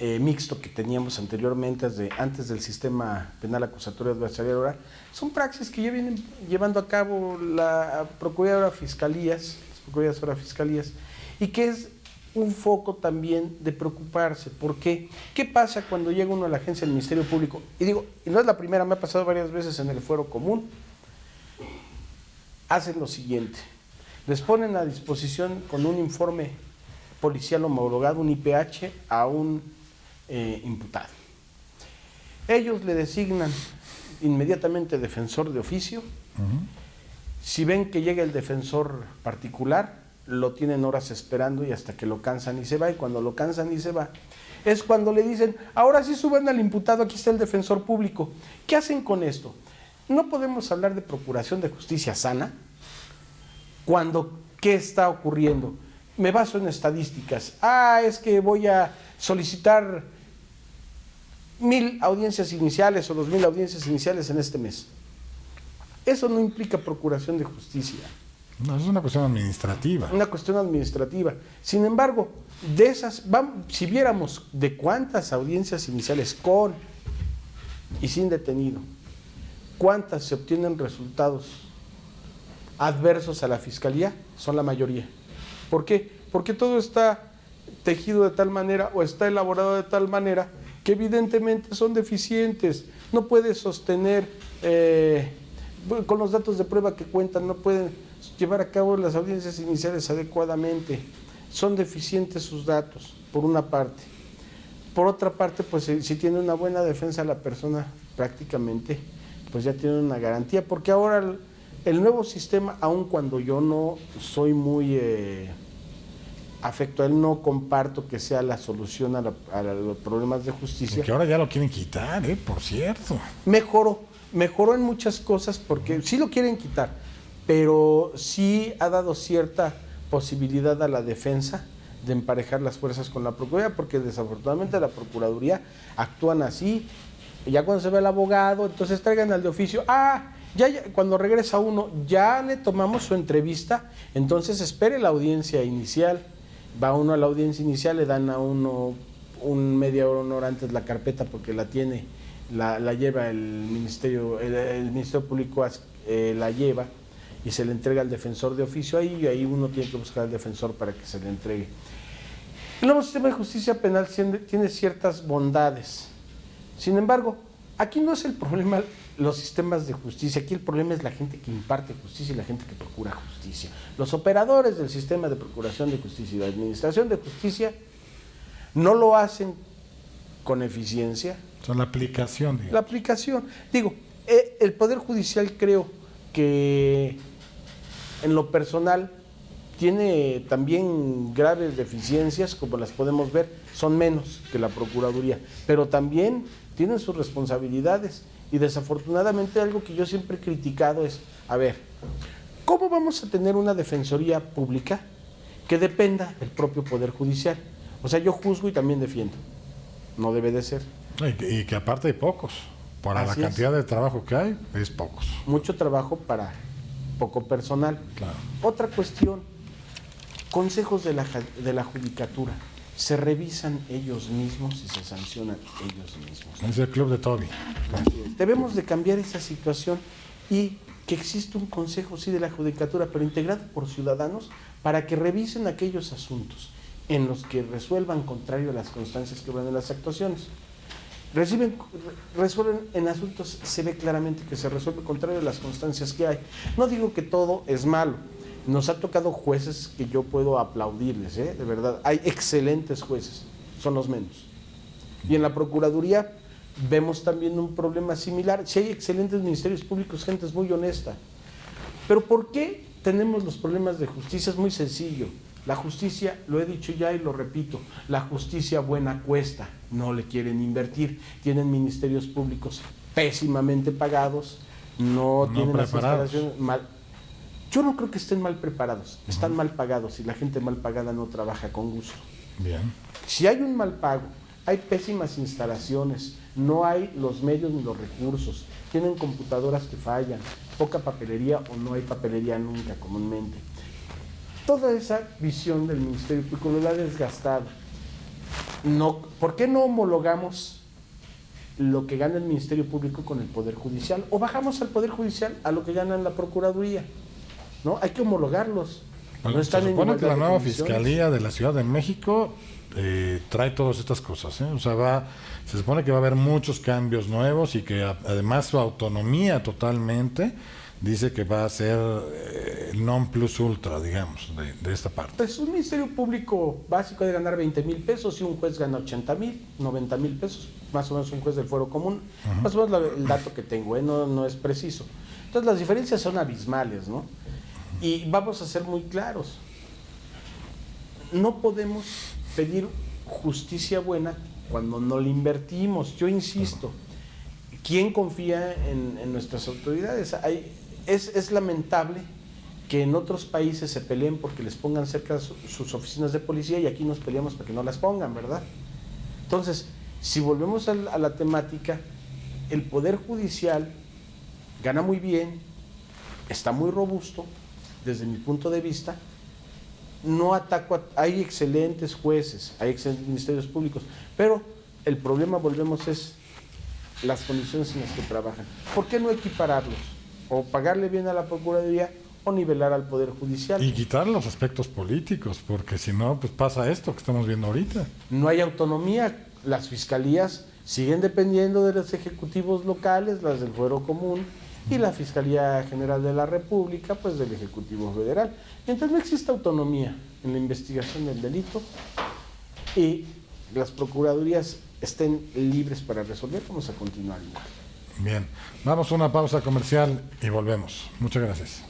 mixto que teníamos anteriormente, antes del sistema penal acusatorio adversarial oral. Son praxis que ya vienen llevando a cabo la Procuraduría Fiscalías, las Procuradurías Fiscalías, y que es un foco también de preocuparse. ¿Por qué? ¿Qué pasa cuando llega uno a la agencia del Ministerio Público? Y digo, y no es la primera, me ha pasado varias veces en el fuero común. Hacen lo siguiente, les ponen a disposición con un informe policial homologado, un IPH, a un imputado. Ellos le designan inmediatamente defensor de oficio. Si ven que llega el defensor particular, lo tienen horas esperando y hasta que lo cansan y se va, y cuando lo cansan y se va, es cuando le dicen, ahora sí suben al imputado, aquí está el defensor público. ¿Qué hacen con esto? No podemos hablar de procuración de justicia sana cuando, ¿qué está ocurriendo? Me baso en estadísticas. Es que voy a solicitar 1000 audiencias iniciales o 2000 audiencias iniciales en este mes. Eso no implica procuración de justicia. No, es una cuestión administrativa. Una cuestión administrativa. Sin embargo, de esas, si viéramos de cuántas audiencias iniciales con y sin detenido, cuántas se obtienen resultados adversos a la Fiscalía, son la mayoría. ¿Por qué? Porque todo está tejido de tal manera o está elaborado de tal manera que evidentemente son deficientes. No puede sostener, con los datos de prueba que cuentan, no pueden llevar a cabo las audiencias iniciales adecuadamente. Son deficientes sus datos, por una parte. Por otra parte, pues si tiene una buena defensa la persona, prácticamente, pues ya tiene una garantía, porque ahora el nuevo sistema, aun cuando yo no soy muy afecto a él, no comparto que sea la solución a los problemas de justicia. Que ahora ya lo quieren quitar, por cierto. Mejoró en muchas cosas, porque sí lo quieren quitar, pero sí ha dado cierta posibilidad a la defensa de emparejar las fuerzas con la Procuraduría, porque desafortunadamente la Procuraduría actúan así, y ya cuando se ve al abogado, entonces traigan al de oficio, ya cuando regresa uno, ya le tomamos su entrevista, entonces espere la audiencia inicial, va uno a la audiencia inicial, le dan a uno media hora, una hora antes la carpeta porque la lleva el Ministerio Público, la lleva y se le entrega al defensor de oficio ahí, y ahí uno tiene que buscar al defensor para que se le entregue. El nuevo sistema de justicia penal tiene ciertas bondades. Sin embargo, aquí no es el problema los sistemas de justicia, aquí el problema es la gente que imparte justicia y la gente que procura justicia. Los operadores del sistema de procuración de justicia y de administración de justicia no lo hacen con eficiencia. Son la aplicación, digamos. La aplicación. Digo, el Poder Judicial creo que en lo personal tiene también graves deficiencias, como las podemos ver, son menos que la Procuraduría, pero también tienen sus responsabilidades. Y desafortunadamente algo que yo siempre he criticado es, a ver, ¿cómo vamos a tener una defensoría pública que dependa del propio Poder Judicial? O sea, yo juzgo y también defiendo. No debe de ser. Y que aparte hay pocos. Para Así la cantidad de trabajo que hay, es pocos. Mucho trabajo para poco personal. Claro. Otra cuestión, consejos de la judicatura. Se revisan ellos mismos y se sancionan ellos mismos. Es el club de Toby. Debemos de cambiar esa situación y que exista un consejo, sí, de la judicatura, pero integrado por ciudadanos para que revisen aquellos asuntos en los que resuelvan contrario a las constancias que van en las actuaciones. Resuelven en asuntos, se ve claramente que se resuelve contrario a las constancias que hay. No digo que todo es malo. Nos ha tocado jueces que yo puedo aplaudirles, de verdad. Hay excelentes jueces, son los menos. Y en la Procuraduría vemos también un problema similar. Si hay excelentes ministerios públicos, gente es muy honesta. Pero ¿por qué tenemos los problemas de justicia? Es muy sencillo. La justicia, lo he dicho ya y lo repito, la justicia buena cuesta, no le quieren invertir. Tienen ministerios públicos pésimamente pagados, no tienen las instalaciones mal. Yo no creo que estén mal preparados, están mal pagados y la gente mal pagada no trabaja con gusto. Bien. Si hay un mal pago, hay pésimas instalaciones, no hay los medios ni los recursos, tienen computadoras que fallan, poca papelería o no hay papelería nunca comúnmente. Toda esa visión del Ministerio Público lo ha desgastado. ¿Por qué no homologamos lo que gana el Ministerio Público con el Poder Judicial? O bajamos al Poder Judicial a lo que gana la Procuraduría. ¿No? Hay que homologarlos. Bueno, no están se supone que la nueva condiciones. Fiscalía de la Ciudad de México trae todas estas cosas, O sea, se supone que va a haber muchos cambios nuevos y que además su autonomía totalmente dice que va a ser el non plus ultra, digamos, de esta parte. Pues un Ministerio Público básico de ganar 20,000 pesos y un juez gana 80,000, 90,000 pesos, más o menos un juez del fuero común. Más o menos el dato que tengo, no es preciso. Entonces las diferencias son abismales, ¿no? Y vamos a ser muy claros. No podemos pedir justicia buena cuando no le invertimos. Yo insisto, ¿quién confía en nuestras autoridades? Es lamentable que en otros países se peleen porque les pongan cerca sus oficinas de policía y aquí nos peleamos para que no las pongan, ¿verdad? Entonces, si volvemos a la temática, el Poder Judicial gana muy bien, está muy robusto, desde mi punto de vista. No ataco, hay excelentes jueces, hay excelentes ministerios públicos, pero el problema, volvemos, es las condiciones en las que trabajan. ¿Por qué no equipararlos? O pagarle bien a la Procuraduría o nivelar al Poder Judicial. Y quitar los aspectos políticos, porque si no, pues pasa esto que estamos viendo ahorita. No hay autonomía, las fiscalías siguen dependiendo de los ejecutivos locales, las del fuero común, y la Fiscalía General de la República, pues del Ejecutivo Federal. Entonces no existe autonomía en la investigación del delito y las procuradurías estén libres para resolver, vamos a continuar igual. Bien, vamos a una pausa comercial y volvemos. Muchas gracias.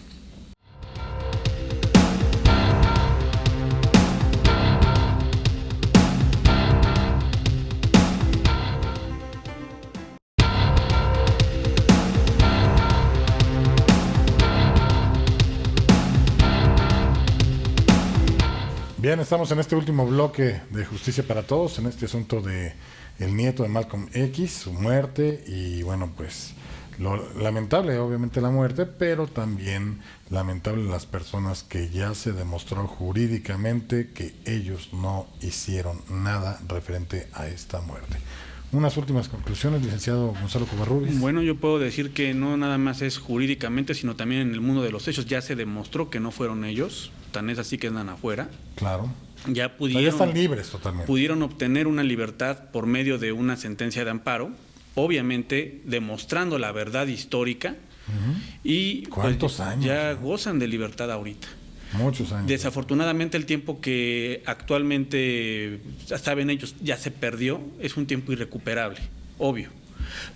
Bien, estamos en este último bloque de Justicia para Todos, en este asunto de el nieto de Malcolm X, su muerte y bueno, pues Lamentable, obviamente, la muerte, pero también lamentable las personas que ya se demostró jurídicamente que ellos no hicieron nada referente a esta muerte. Unas últimas conclusiones, licenciado Gonzalo Covarrubias. Bueno, yo puedo decir que no nada más es jurídicamente, sino también en el mundo de los hechos. Ya se demostró que no fueron ellos, tan es así que andan afuera. Claro. Ya están libres totalmente. Pudieron obtener una libertad por medio de una sentencia de amparo, obviamente demostrando la verdad histórica. Y ¿cuántos años? Ya gozan de libertad ahorita. Muchos años. Desafortunadamente el tiempo que actualmente saben ellos ya se perdió, es un tiempo irrecuperable, obvio.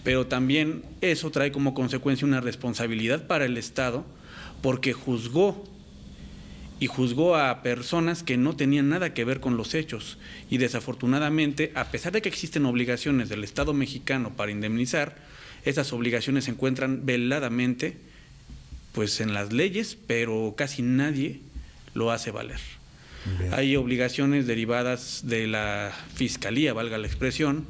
Pero también eso trae como consecuencia una responsabilidad para el Estado, porque juzgó a personas que no tenían nada que ver con los hechos. Y desafortunadamente, a pesar de que existen obligaciones del Estado mexicano para indemnizar, esas obligaciones se encuentran veladamente pues en las leyes, pero casi nadie lo hace valer. Bien. Hay obligaciones derivadas de la Fiscalía, valga la expresión,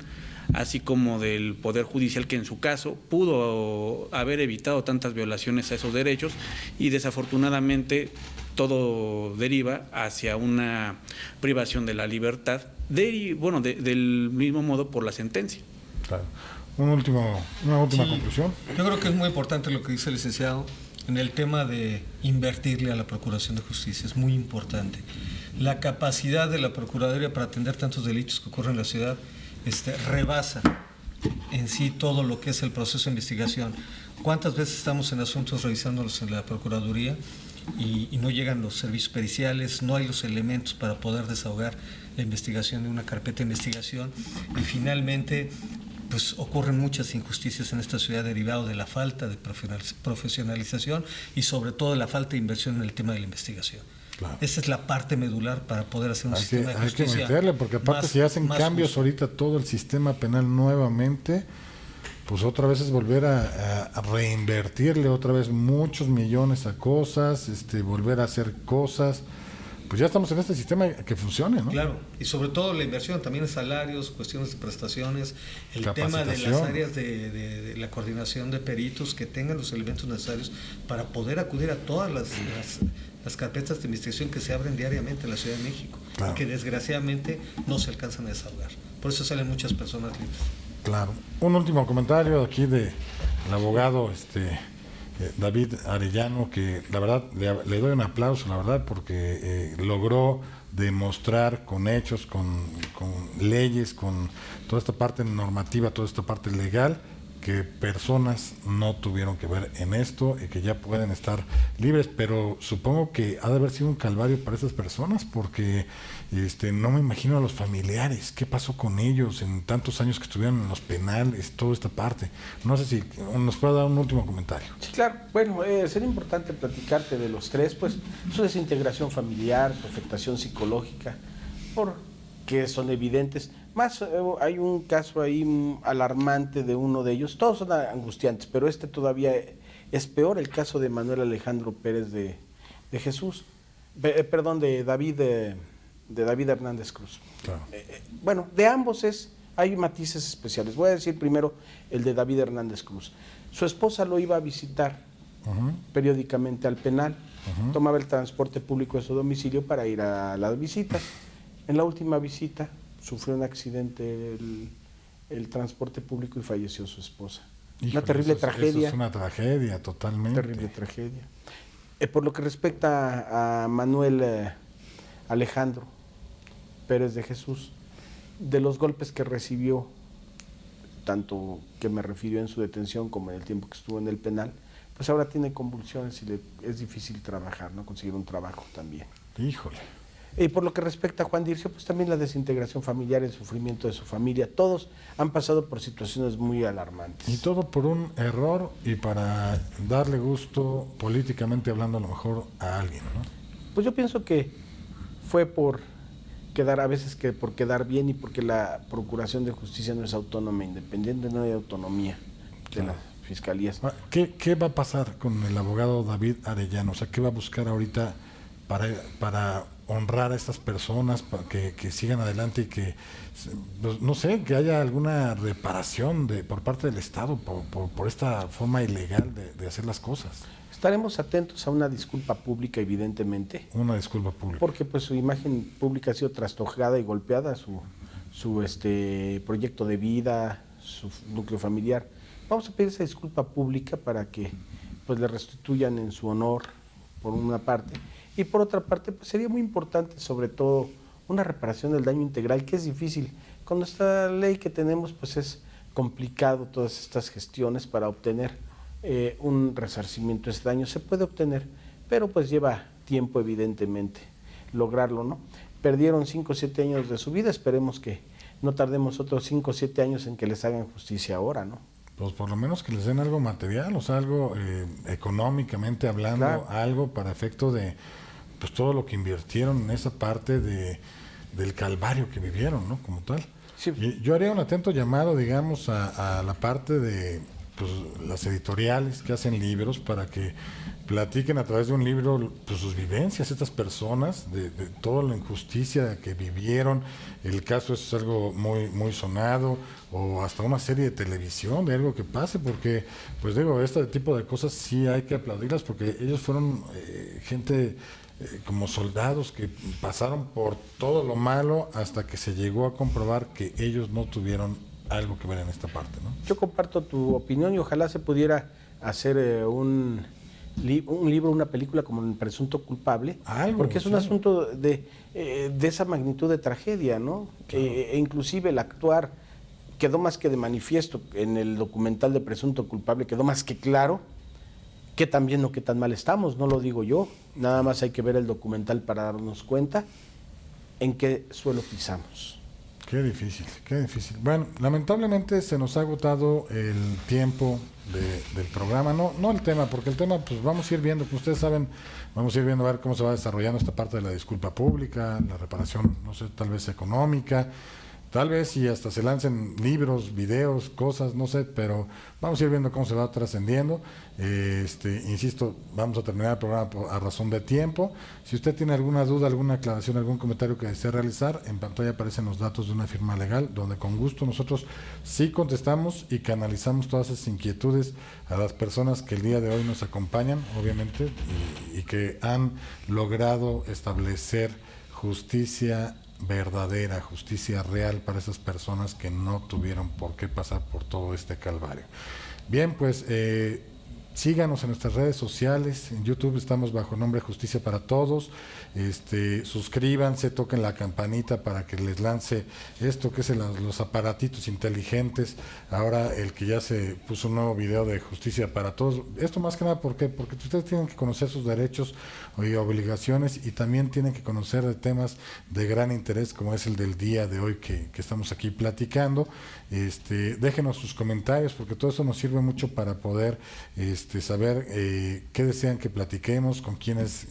así como del Poder Judicial, que en su caso pudo haber evitado tantas violaciones a esos derechos, y desafortunadamente todo deriva hacia una privación de la libertad, del mismo modo por la sentencia. Claro. Una última conclusión. Yo creo que es muy importante lo que dice el licenciado en el tema de invertirle a la Procuración de Justicia. Es muy importante. La capacidad de la Procuraduría para atender tantos delitos que ocurren en la ciudad rebasa en sí todo lo que es el proceso de investigación. ¿Cuántas veces estamos en asuntos revisándolos en la Procuraduría y no llegan los servicios periciales, no hay los elementos para poder desahogar la investigación de una carpeta de investigación, y finalmente pues ocurren muchas injusticias en esta ciudad derivado de la falta de profesionalización y sobre todo de la falta de inversión en el tema de la investigación. Claro. Esa es la parte medular para poder hacer un sistema de hay que justicia. meterle, porque aparte si hacen cambios justo. ahorita todo el sistema penal nuevamente, pues otra vez es volver a reinvertirle otra vez muchos millones a cosas, volver a hacer cosas. Pues ya estamos en este sistema que funcione, ¿no? Claro, y sobre todo la inversión también en salarios, cuestiones de prestaciones, el tema de las áreas de la coordinación de peritos que tengan los elementos necesarios para poder acudir a todas las carpetas de investigación que se abren diariamente en la Ciudad de México, claro, y que desgraciadamente no se alcanzan a desahogar. Por eso salen muchas personas libres. Claro. Un último comentario aquí del abogado David Arellano, que la verdad le doy un aplauso, la verdad, porque logró demostrar con hechos, con leyes, con toda esta parte normativa, toda esta parte legal, que personas no tuvieron que ver en esto y que ya pueden estar libres, pero supongo que ha de haber sido un calvario para esas personas, porque no me imagino a los familiares, qué pasó con ellos en tantos años que estuvieron en los penales, toda esta parte. No sé si nos puede dar un último comentario. Sí, claro. Bueno, sería importante platicarte de los tres, pues su desintegración familiar, su afectación psicológica, porque son evidentes. Más hay un caso ahí alarmante de uno de ellos, todos son angustiantes, pero todavía es peor, el caso de Manuel Alejandro Pérez de Jesús, de David Hernández Cruz. Claro. Bueno, de ambos hay matices especiales. Voy a decir primero el de David Hernández Cruz. Su esposa lo iba a visitar periódicamente al penal, tomaba el transporte público de su domicilio para ir a las visitas. En la última visita sufrió un accidente el transporte público y falleció su esposa. Híjole, una terrible tragedia. Eso es una tragedia, totalmente. Terrible tragedia. Por lo que respecta a Manuel Alejandro Pérez de Jesús, de los golpes que recibió, tanto que me refirió en su detención como en el tiempo que estuvo en el penal, pues ahora tiene convulsiones y es difícil trabajar, ¿no? Conseguir un trabajo también. Híjole. Y por lo que respecta a Juan Dircio, pues también la desintegración familiar, el sufrimiento de su familia, todos han pasado por situaciones muy alarmantes. Y todo por un error y para darle gusto, políticamente hablando, a lo mejor a alguien, ¿no? Pues yo pienso que fue por quedar bien y porque la Procuración de Justicia no es autónoma e independiente, no hay autonomía de las fiscalías. ¿Qué va a pasar con el abogado David Arellano? O sea, ¿qué va a buscar ahorita para honrar a estas personas para que sigan adelante y que, pues, no sé, que haya alguna reparación por parte del Estado por esta forma ilegal de hacer las cosas. Estaremos atentos a una disculpa pública, evidentemente, Una disculpa pública. porque pues su imagen pública ha sido trastojada y golpeada, su proyecto de vida, su núcleo familiar. Vamos a pedir esa disculpa pública para que pues le restituyan en su honor, por una parte, y por otra parte pues sería muy importante, sobre todo, una reparación del daño integral, que es difícil. Con esta ley que tenemos pues es complicado todas estas gestiones para obtener un resarcimiento de ese daño. Se puede obtener, pero pues lleva tiempo, evidentemente, lograrlo, ¿no? Perdieron 5 o 7 años de su vida, esperemos que no tardemos otros 5 o 7 años en que les hagan justicia ahora, ¿no? Pues por lo menos que les den algo material, o sea, algo económicamente hablando, Claro. algo para efecto de pues todo lo que invirtieron en esa parte del calvario que vivieron, ¿no? Como tal. Sí. Y yo haría un atento llamado, digamos, a la parte de pues, las editoriales que hacen libros para que platiquen a través de un libro pues, sus vivencias, estas personas, de toda la injusticia que vivieron. El caso es algo muy, muy sonado, o hasta una serie de televisión de algo que pase, porque, pues digo, este tipo de cosas sí hay que aplaudirlas, porque ellos fueron gente como soldados que pasaron por todo lo malo hasta que se llegó a comprobar que ellos no tuvieron algo que ver en esta parte, ¿no? Yo comparto tu opinión y ojalá se pudiera hacer un libro, una película como El presunto culpable, Algo, porque es un sí. asunto de esa magnitud de tragedia, ¿no? Claro. Inclusive el actuar quedó más que de manifiesto en el documental de Presunto Culpable, quedó más que claro qué tan bien o qué tan mal estamos, no lo digo yo, nada más hay que ver el documental para darnos cuenta en qué suelo pisamos. Qué difícil, qué difícil. Bueno, lamentablemente se nos ha agotado el tiempo del programa, no el tema, porque el tema pues vamos a ir viendo, como ustedes saben, vamos a ir viendo a ver cómo se va desarrollando esta parte de la disculpa pública, la reparación, no sé, tal vez económica, tal vez y hasta se lancen libros, videos, cosas, no sé, pero vamos a ir viendo cómo se va trascendiendo. Insisto, vamos a terminar el programa a razón de tiempo. Si usted tiene alguna duda, alguna aclaración, algún comentario que desee realizar, en pantalla aparecen los datos de una firma legal, donde con gusto nosotros sí contestamos y canalizamos todas esas inquietudes a las personas que el día de hoy nos acompañan, obviamente, y que han logrado establecer justicia verdadera, justicia real para esas personas que no tuvieron por qué pasar por todo este calvario. Bien, pues síganos en nuestras redes sociales, en YouTube estamos bajo el nombre Justicia para Todos, suscríbanse, toquen la campanita para que les lance esto que es los aparatitos inteligentes, ahora el que ya se puso un nuevo video de Justicia para Todos, esto más que nada porque ustedes tienen que conocer sus derechos y obligaciones y también tienen que conocer de temas de gran interés como es el del día de hoy que estamos aquí platicando. Déjenos sus comentarios porque todo eso nos sirve mucho para poder saber qué desean que platiquemos, con quiénes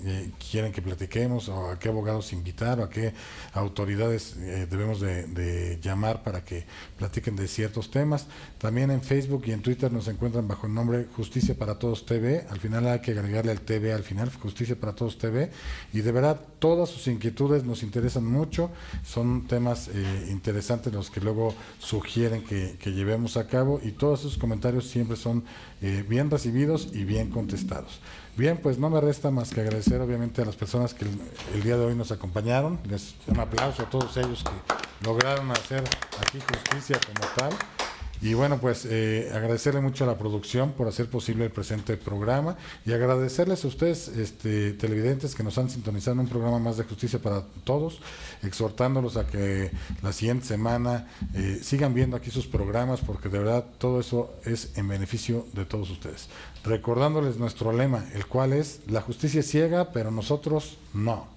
quieren que platiquemos, o a qué abogados invitar, o a qué autoridades debemos de llamar para que platiquen de ciertos temas. También en Facebook y en Twitter nos encuentran bajo el nombre Justicia para Todos TV, al final hay que agregarle el TV al final, Justicia para Todos TV, y de verdad todas sus inquietudes nos interesan mucho, son temas interesantes los que luego sugieren que llevemos a cabo, y todos esos comentarios siempre son bien recibidos y bien contestados. Bien, pues no me resta más que agradecer obviamente a las personas que el día de hoy nos acompañaron, les un aplauso a todos ellos que lograron hacer aquí justicia como tal. Y bueno, pues agradecerle mucho a la producción por hacer posible el presente programa y agradecerles a ustedes, televidentes, que nos han sintonizado en un programa más de Justicia para Todos, exhortándolos a que la siguiente semana sigan viendo aquí sus programas, porque de verdad todo eso es en beneficio de todos ustedes. Recordándoles nuestro lema, el cual es: la justicia es ciega, pero nosotros no.